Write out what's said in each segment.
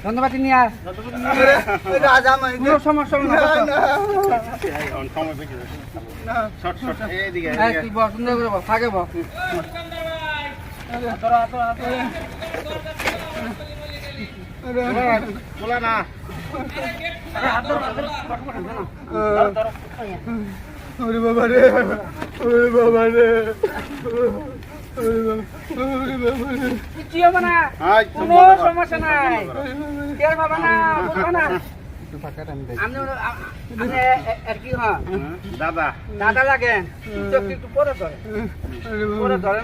ধন্যবাদ নিয়ে সমস্যা থাকে বলা না ওরে বাবা রে ওরে বাবা রে কোনো সমস্যা নাই বাবা না না দাদা দাদা লাগেন একটু পরে ধরে পরে ধরে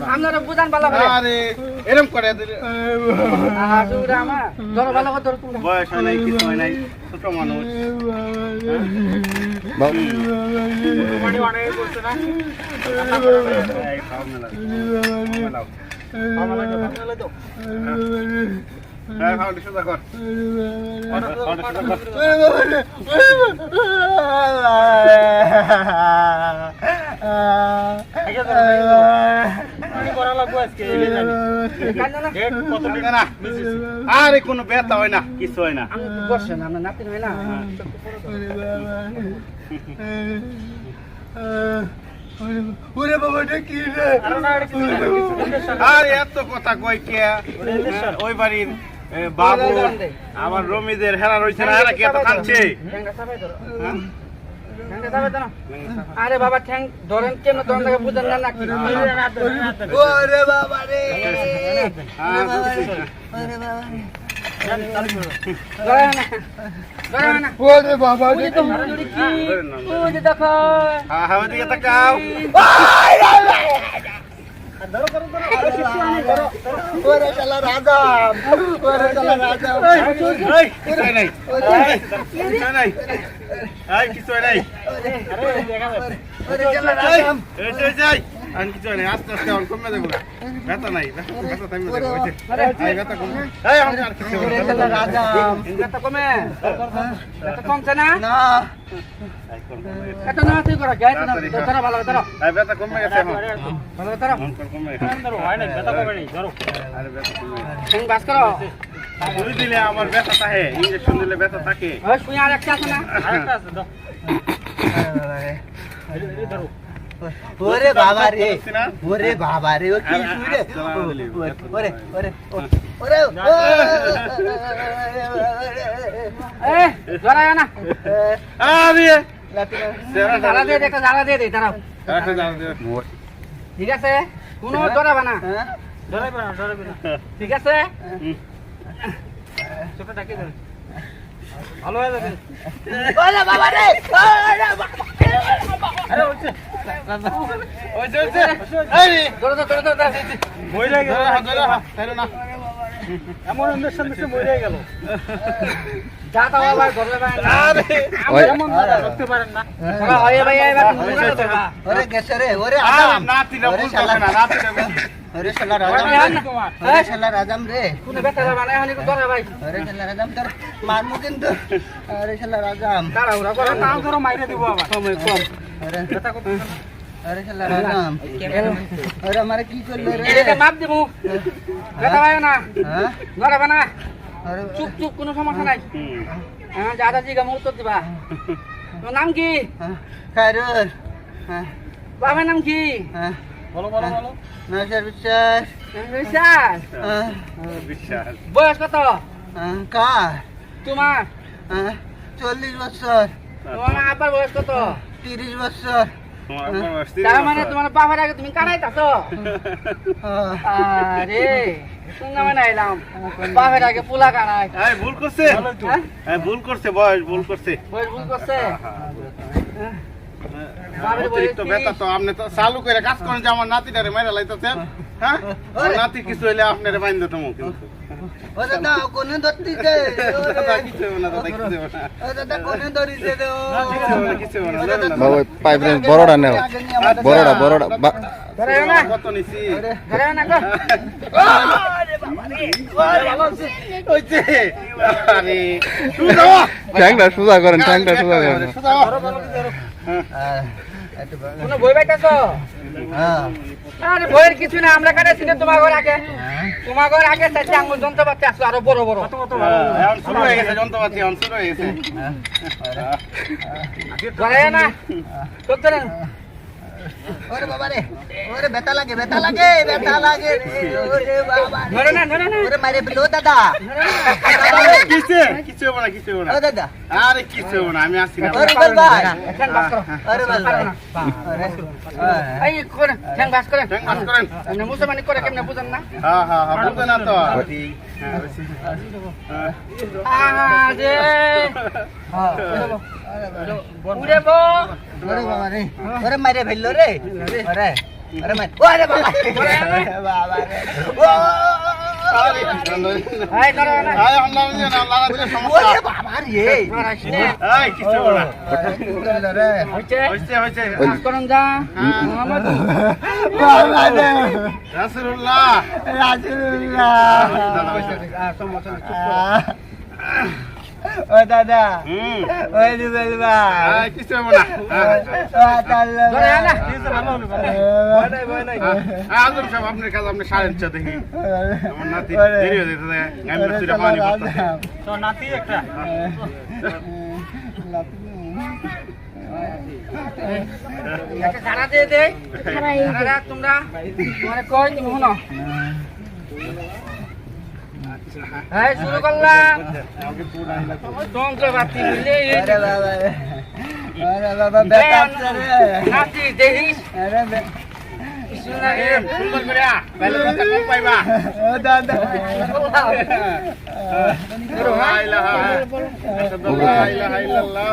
আপনারা বুঝান ভালো এরম করে বয়স হয় নাই কিছু হয় নাই ছোট মানুষ আরে কোনো ব্যথা হয় না কিছু হয় না বসেন আপনার নাতিন হয় না ওরে বাবাটা কি রে আরে এত কথা কই কে ওই বাড়ির বাবু আমার রমিদের হেরা রইছে না এরা কি এত কাঁদছে আরে বাবা ঠ্যাং ধরেন কেন তখন থেকে বুঝেন না নাকি ওরে বাবা রে ওরে বাবা রে দেখো ওদিকে তাকাও ওরে শালা রাজাম ওরে শালা রাজাম এই কিছু নাই কিছু নাই এই কিছু নাই ওরে শালা রাজাম এই যাই আর কিছু নাই আস্তে আস্তে অন কমে দেব ব্যথা নাই ব্যথা থামে দেব ওইতে এই ব্যথা কমে এই আমি আর কিছু ওরে শালা রাজাম ব্যথা কমে ব্যথা কমছে না না এত না তুই করা গায় না তোরা ভালো তোরা এই ব্যথা কমে গেছে ভালো তোরা কমে গেছে ধরো হয় না ব্যথা কমে নাই ধরো আরে ব্যথা কমে ঠ্যাং বাস করো শুই দিলে আমার ব্যথা থাকে ইনজেকশন দিলে ব্যথা থাকে ওই শুই আর একটা আছে না আরেকটা আছে দাও ধরো ওরে বাবা রে ওরে বাবা রে ও কি শুই রে ওরে ওরে ওরে এ জড়ায় না আরে জ্বালা দিয়ে একটা জ্বালা দিয়ে দেই দাঁড়াও একটা দাও দে ঠিক আছে কোনো জড়াবে না জড়াবে না ঠিক আছে ছোট ডাকে ধরে ভালো হয়ে যাবে ওরে বাবা রে আরে ওই আরে ধরো মইরা গেল ধরো না এমন ইনজেকশন দিতে মরে গেল যা তাও আবার ঘরে ভাই আরে এমন করতে পারেন না ওরা হয় ভাই এবার ওরে গেছে রে ওরে আদাম নাতিরা বলছে না নাতিরা ওরে শালা রাজাম ওরে শালা রাজাম রে কোন বেটা বানায় হলি ধরে ভাই ওরে শালা রাজাম তোর মারমু কিন্তু ওরে শালা রাজাম তাড়াহুড়া করে নাও ধরো মাইরে দিব আবার সময় কম ওরে বেটা কত ওরে শালা রাজাম ওরে আমারে কি করলে রে এটা মাপ দেবো বেটা ভাই না হ্যাঁ ঘরে বানা চুপ চুপ কোনো সমস্যা নাই হ্যাঁ যা যা জিগা উত্তর দিবা তোমার নাম কি খায়রুল বাবার নাম কি বলো বলো বলো নয়শার বিশ্বাস বিশ্বাস বিশ্বাস বয়স কত কার তোমার 40 বছর তোমার আব্বার বয়স কত 30 বছর তার মানে তোমার বাবার আগে তুমি কানাইতাছো আরে শুনলাম না এলাম বাবার আগে পোলা কানাই এই ভুল করছে ভুল করছে বয়স ভুল করছে বয়স ভুল করছে অতিরিক্ত বেতা তো আপনি তো চালু করে কাজ করেন যে আমার নাতিটারে মেরে লাইতেছেন হ্যাঁ আমার নাতি কিছু হইলে আপনার বাইন্ধ তুমি কিন্তু ও দাদা কোনে ধরতিছে দাদা কিছু হবে না দাদা কিছু হবে না ও দাদা কোনে ধরিছে দে কিছু হবে না যাবেন না বাবু পাইপ বড়টা নেও বড়টা ধরে না কত নিছি ধরে না গো আরে বাবা রে হইছে আরে তুই যাও ট্যাংটা সোজা করেন ট্যাংটা সোজা করেন কোনো বই বাইতাছো আরে বইয়ের কিছু না আমরা কাটাইছি না তোমার ঘর আগে তোমার ঘর আগে চাইছে আঙুল যন্ত্রপাতি আসলো আরো বড় বড় এখন শুরু হয়ে গেছে যন্ত্রপাতি এখন শুরু হয়ে গেছে ধরে না চোখ ধরেন ওরে বাবা রে ওরে ব্যথা লাগে রে ওরে বাবা ধরে না ওরে মারে বিলো দাদা কিছে কিছু হবে না কিছু হবে না ও দাদা আরে কিছু হবে না আমি আসছি না ওরে বল ভাই ঠ্যাং বাস করো ওরে বল ভাই এই করে ঠ্যাং বাস করেন ঠ্যাং বাস করেন এমনি মুসলমানি করে কেমনে বুঝেন না হ্যাঁ হ্যাঁ হ্যাঁ বুঝবে না তো আরে উড়ে বো ওরে বাবা রে ওরে মারে ফেললো রে ওরে ওরে মার ওরে বাবা বাবা রে ও এই ধরে না আয় আল্লাহ দিলে সমস্যা ওরে বাবা রে এই কিছু হবে না রে হইছে হইছে হইছে বাস করুন যা মোহাম্মদ বাবা রে রাসূলুল্লাহ দাদা হইছে রাসূলুল্লাহ ও দাদা ওই রুবেল ভাই এই কিছু হবে না ধরে না আজম সাহেব আপনার কাজ আপনি সারেন চা দেখি আমার নাতি দেরি হয়ে যেতে আমি তুইটা পানি পড়তেছে তো নাতি একটা একটা খানা দিয়ে দে খানা তোমরা তোমারে কই তুমি শুনো হ্যাঁ শুরু করলাম যন্ত্রপাতি মিলে আরে বাবা রে আরে বাবা বেটা রে নাতি দেখিস সুন্দর করে তাহলে কথা কম পাইবা ও দাদা লা ইলাহা ইল্লাল্লাহ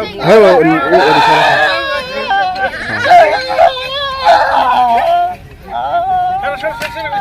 সর